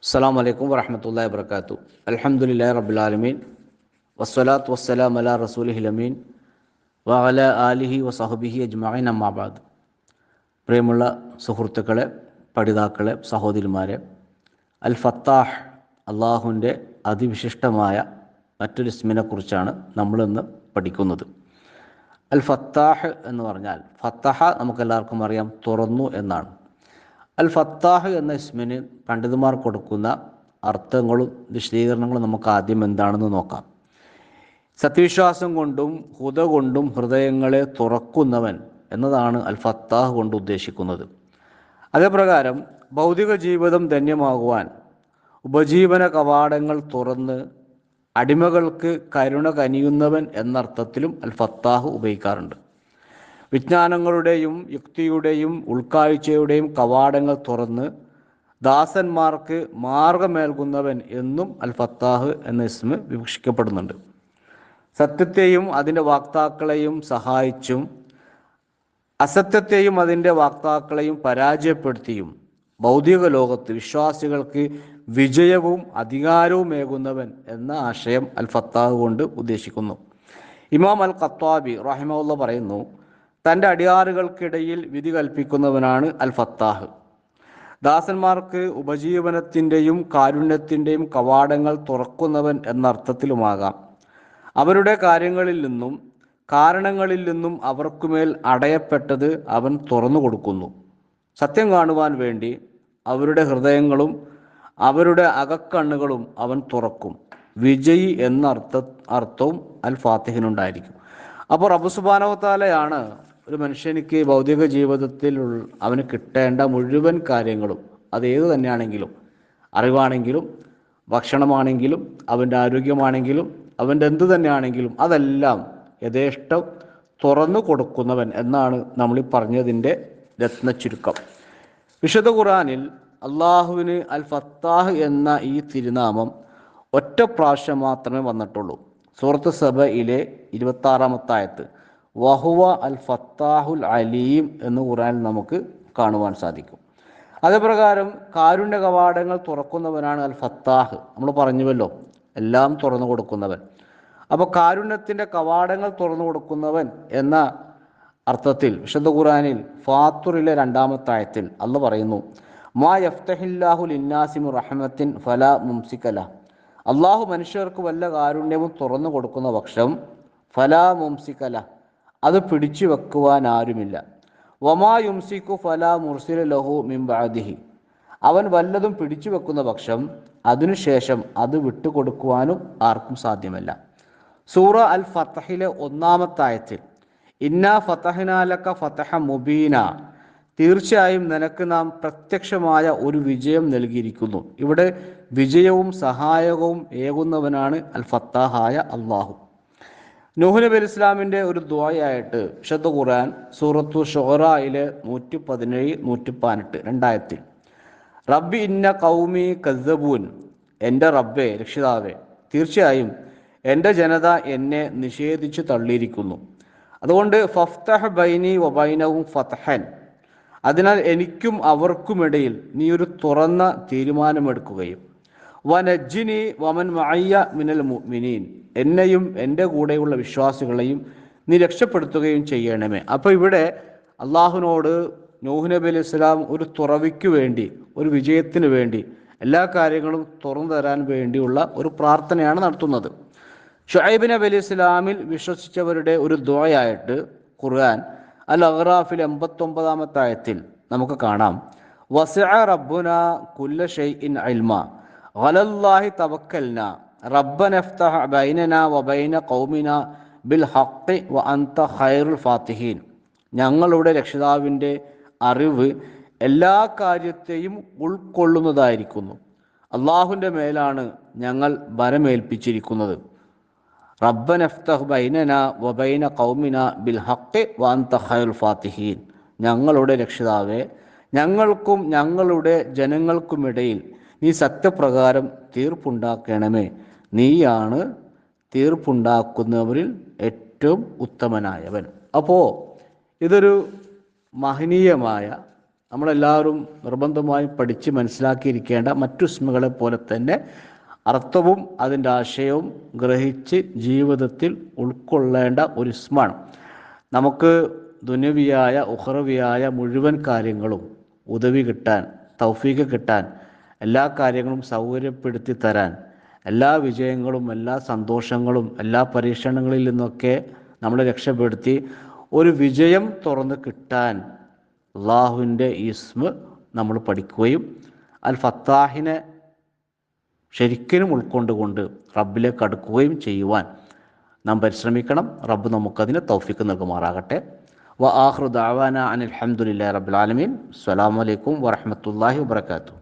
അസ്സലാമു അലൈക്കും വറഹ്മത്തുള്ളാഹി വബറകാതുഹു. അൽഹംദുലില്ലാഹി റബ്ബിൽ ആലമീൻ വസ്സലാത്തു വസ്സലാമു അലാ റസൂലിഹിൽ അമീൻ വഅലാ ആലിഹി വസഹ്ബിഹി അജ്മഈൻ അമ്മാ ബഅദ്. പ്രിയമുള്ള സുഹൃത്തുക്കളെ, പഠിതാക്കളെ, സഹോദരിമാരെ, അൽ ഫത്താഹ് അള്ളാഹുവിൻ്റെ അതിവിശിഷ്ടമായ മറ്റൊരു ഇസ്മിനെ കുറിച്ചാണ് നമ്മളിന്ന് പഠിക്കുന്നത്. അൽ ഫത്താഹ് എന്ന് പറഞ്ഞാൽ ഫത്തഹ നമുക്കെല്ലാവർക്കും അറിയാം, തുറന്നു എന്നാണ്. അൽ ഫത്താഹ് എന്ന ഇസ്മിന് പണ്ഡിതന്മാർ കൊടുക്കുന്ന അർത്ഥങ്ങളും വിശദീകരണങ്ങളും നമുക്ക് ആദ്യം എന്താണെന്ന് നോക്കാം. സത്യവിശ്വാസം കൊണ്ടും ഹുദ കൊണ്ടും ഹൃദയങ്ങളെ തുറക്കുന്നവൻ എന്നതാണ് അൽ ഫത്താഹ് കൊണ്ട് ഉദ്ദേശിക്കുന്നത്. അതേപ്രകാരം ഭൗതിക ജീവിതം ധന്യമാകുവാൻ ഉപജീവന കവാടങ്ങൾ തുറന്ന് അടിമകൾക്ക് കരുണ കനിയുന്നവൻ എന്നർത്ഥത്തിലും അൽ ഫത്താഹ് ഉപയോഗിക്കാറുണ്ട്. വിജ്ഞാനങ്ങളുടെയും യുക്തിയുടെയും ഉൾക്കാഴ്ചയുടെയും കവാടങ്ങൾ തുറന്ന് ദാസന്മാർക്ക് മാർഗമേൽകുന്നവൻ എന്നും അൽ ഫത്താഹ് എന്ന ഇസ്മ വിവക്ഷിക്കപ്പെടുന്നുണ്ട്. സത്യത്തെയും അതിൻ്റെ വാക്താക്കളെയും സഹായിച്ചും അസത്യത്തെയും അതിൻ്റെ വാക്താക്കളെയും പരാജയപ്പെടുത്തിയും ഭൗതിക ലോകത്ത് വിശ്വാസികൾക്ക് വിജയവും അധികാരവുമേകുന്നവൻ എന്ന ആശയം അൽ ഫത്താഹ് കൊണ്ട് ഉദ്ദേശിക്കുന്നു. ഇമാം അൽ ഖത്താബി റഹിമഹുല്ലാഹ് പറയുന്നു, തൻ്റെ അടിയാറുകൾക്കിടയിൽ വിധി കൽപ്പിക്കുന്നവനാണ് അൽ ഫത്താഹ്. ദാസന്മാർക്ക് ഉപജീവനത്തിൻ്റെയും കാരുണ്യത്തിൻ്റെയും കവാടങ്ങൾ തുറക്കുന്നവൻ എന്നർത്ഥത്തിലുമാകാം. അവരുടെ കാര്യങ്ങളിൽ നിന്നും കാരണങ്ങളിൽ നിന്നും അവർക്കുമേൽ അടയപ്പെട്ടത് അവൻ തുറന്നു കൊടുക്കുന്നു. സത്യം കാണുവാൻ വേണ്ടി അവരുടെ ഹൃദയങ്ങളും അവരുടെ അകക്കണ്ണുകളും അവൻ തുറക്കും. വിജയി എന്ന അർത്ഥവും അൽ ഫാത്തിഹിനുണ്ടായിരിക്കും. അപ്പോൾ റബ്ബ് സുബ്ഹാനഹു വ തആലയാണ് ഒരു മനുഷ്യനിക്ക് ഭൗതിക ജീവിതത്തിൽ അവന് കിട്ടേണ്ട മുഴുവൻ കാര്യങ്ങളും, അത് ഏത് തന്നെയാണെങ്കിലും, അറിവാണെങ്കിലും ഭക്ഷണമാണെങ്കിലും അവൻ്റെ ആരോഗ്യമാണെങ്കിലും അവൻ്റെ എന്തു തന്നെയാണെങ്കിലും അതെല്ലാം യഥേഷ്ടം തുറന്നു കൊടുക്കുന്നവൻ എന്നാണ് നമ്മൾ ഈ പറഞ്ഞതിൻ്റെ രത്ന ചുരുക്കം. വിശുദ്ധ ഖുർആനിൽ അള്ളാഹുവിന് അൽ ഫത്താഹ് എന്ന ഈ തിരുനാമം ഒറ്റ പ്രാവശ്യം മാത്രമേ വന്നിട്ടുള്ളൂ. സൂറത്ത് സബയിലെ 26-ാമത്തെ ആയത്ത് വഹുവ അൽ ഫത്താഹുൽ അലീം എന്ന് ഖുർആനിൽ നമുക്ക് കാണുവാൻ സാധിക്കും. അതേപ്രകാരം കാരുണ്യ കവാടങ്ങൾ തുറക്കുന്നവനാണ് അൽ ഫത്താഹ്. നമ്മൾ പറഞ്ഞുവല്ലോ, എല്ലാം തുറന്നു കൊടുക്കുന്നവൻ. അപ്പോൾ കാരുണ്യത്തിൻ്റെ കവാടങ്ങൾ തുറന്നു കൊടുക്കുന്നവൻ എന്ന അർത്ഥത്തിൽ വിശുദ്ധ ഖുർആനിൽ ഫാത്തുറിലെ 2-ാമത്തെ ആയത്തിൽ അല്ലാഹ് പറയുന്നു, മാ യഫ്തഹില്ലാഹു ലിന്നാസി മിർ റഹ്മത്തിൻ ഫലാ മുംസിക ലഹ്. അള്ളാഹു മനുഷ്യർക്ക് വല്ല കാരുണ്യവും തുറന്നു കൊടുക്കുന്ന പക്ഷം ഫലാ മുംസിക ലഹ്, അത് പിടിച്ചു വെക്കുവാൻ ആരുമില്ല. വമാ യുംസിക്കു ഫലാ മുർസില ലഹു മിൻ ബഅദിഹി. അവൻ വല്ലതും പിടിച്ചു വെക്കുന്ന പക്ഷം അതിനുശേഷം അത് വിട്ടുകൊടുക്കുവാനും ആർക്കും സാധ്യമല്ല. സൂറ അൽ ഫത്ഹിലെ 1-ാമത്തെ ആയത്തിൽ ഇന്നാ ഫതഹ്നാ ലക ഫതഹ മുബീന, തീർച്ചയായും നിനക്ക് നാം പ്രത്യക്ഷമായ ഒരു വിജയം നൽകിയിരിക്കുന്നു. ഇവിടെ വിജയവും സഹായകവും ഏകുന്നവനാണ് അൽ ഫത്താഹായ അള്ളാഹു. നൂഹ് നബി അലൈഹി ഇസ്ലാമിൻ്റെ ഒരു ദുആയായിട്ട് വിശുദ്ധ ഖുർആൻ സൂറത്തു ശുഅറയിലെ 117, 118 രണ്ടായത്തിൽ റബ്ബി ഇന്ന ഖൗമി കസ്സബൂൻ, എൻ്റെ റബ്ബേ, രക്ഷിതാവേ, തീർച്ചയായും എൻ്റെ ജനത എന്നെ നിഷേധിച്ചു തള്ളിയിരിക്കുന്നു. അതുകൊണ്ട് ഫഫ്തഹ് ബൈനി വബൈനഹും ഫത്ഹൻ, അതിനാൽ എനിക്കും അവർക്കുമിടയിൽ നീ ഒരു തുറന്ന തീരുമാനമെടുക്കുകയും വനജ്ജിനി വമൻ മഅയ്യ മിനൽ മുഅ്മിനീൻ, എന്നെയും എൻ്റെ കൂടെയുള്ള വിശ്വാസികളെയും നീ രക്ഷപ്പെടുത്തുകയും ചെയ്യണമേ. അപ്പോൾ ഇവിടെ അള്ളാഹുവിനോട് നൂഹ് നബി അലൈഹി ഇസ്ലാം ഒരു തുറവിക്ക് വേണ്ടി, ഒരു വിജയത്തിന് വേണ്ടി, എല്ലാ കാര്യങ്ങളും തുറന്നു തരാൻ വേണ്ടിയുള്ള ഒരു പ്രാർത്ഥനയാണ് നടത്തുന്നത്. ഷുഐബ് നബി അലൈഹി ഇസ്ലാമിൽ വിശ്വസിച്ചവരുടെ ഒരു ദുആയായിട്ട് ഖുർആൻ അൽ അഗ്റാഫിൽ 89-ാമത്തെ ആയത്തിൽ നമുക്ക് കാണാം, വസിഅ റബ്ബുന കുല്ല ഷൈഇൻ ഇൽമ അലല്ലാഹി തവക്കൽന റബ്ബന ഇഫ്തഹ് ബൈനന വബൈന ഖൗമിന ബിൽ ഹഖ് വ അൻത ഖൈറുൽ ഫാത്തിഹീൻ. ഞങ്ങളുടെ രക്ഷിതാവിൻ്റെ അറിവ് എല്ലാ കാര്യത്തെയും ഉൾക്കൊള്ളുന്നതായിരിക്കുന്നു. അള്ളാഹുവിൻ്റെ മേലാണ് ഞങ്ങൾ ഭരമേൽപ്പിച്ചിരിക്കുന്നത്. റബ്ബന ഇഫ്തഹ് ബൈനന വബൈന ഖൗമിന ബിൽ ഹഖ് വ അൻത ഖൈറുൽ ഫാത്തിഹീൻ. ഞങ്ങളുടെ രക്ഷിതാവേ, ഞങ്ങൾക്കും ഞങ്ങളുടെ ജനങ്ങൾക്കുമിടയിൽ നീ സത്യപ്രകാരം തീർപ്പുണ്ടാക്കണമേ. നീയാണ് തീർപ്പുണ്ടാക്കുന്നവരിൽ ഏറ്റവും ഉത്തമനായവൻ. അപ്പോൾ ഇതൊരു മഹനീയമായ നമ്മളെല്ലാവരും നിർബന്ധമായും പഠിച്ച് മനസ്സിലാക്കിയിരിക്കേണ്ട മറ്റു ഇസ്മുകളെ പോലെ തന്നെ അർത്ഥവും അതിൻ്റെ ആശയവും ഗ്രഹിച്ച് ജീവിതത്തിൽ ഉൾക്കൊള്ളേണ്ട ഒരു ഇസ്മാണ്. നമുക്ക് ദുനിയവിയായ ഉഖറവിയായ മുഴുവൻ കാര്യങ്ങളും ഉദവി കിട്ടാൻ, തൗഫീഖ് കിട്ടാൻ, എല്ലാ കാര്യങ്ങളും സൗകര്യപ്പെടുത്തി തരാൻ, എല്ലാ വിജയങ്ങളും എല്ലാ സന്തോഷങ്ങളും എല്ലാ പരീക്ഷണങ്ങളിൽ നിന്നൊക്കെ നമ്മളെ രക്ഷപ്പെടുത്തി ഒരു വിജയം തുറന്ന് കിട്ടാൻ അള്ളാഹുവിൻ്റെ ഇസ്മ നമ്മൾ പഠിക്കുകയും അൽ ഫത്താഹിനെ ശരിക്കും ഉൾക്കൊണ്ടുകൊണ്ട് റബ്ബിലേക്ക് അടുക്കുകയും ചെയ്യുവാൻ നാം പരിശ്രമിക്കണം. റബ്ബ് നമുക്കതിന് തൗഫീഖ് നൽകുമാറാകട്ടെ. വ ആഖിറു ദഅവാന അനിൽ ഹംദുലില്ലാഹി റബ്ബിൽ ആലമീൻ. അസ്സലാമു അലൈക്കും വറഹ്മത്തുള്ളാഹി വബറകാതുഹു.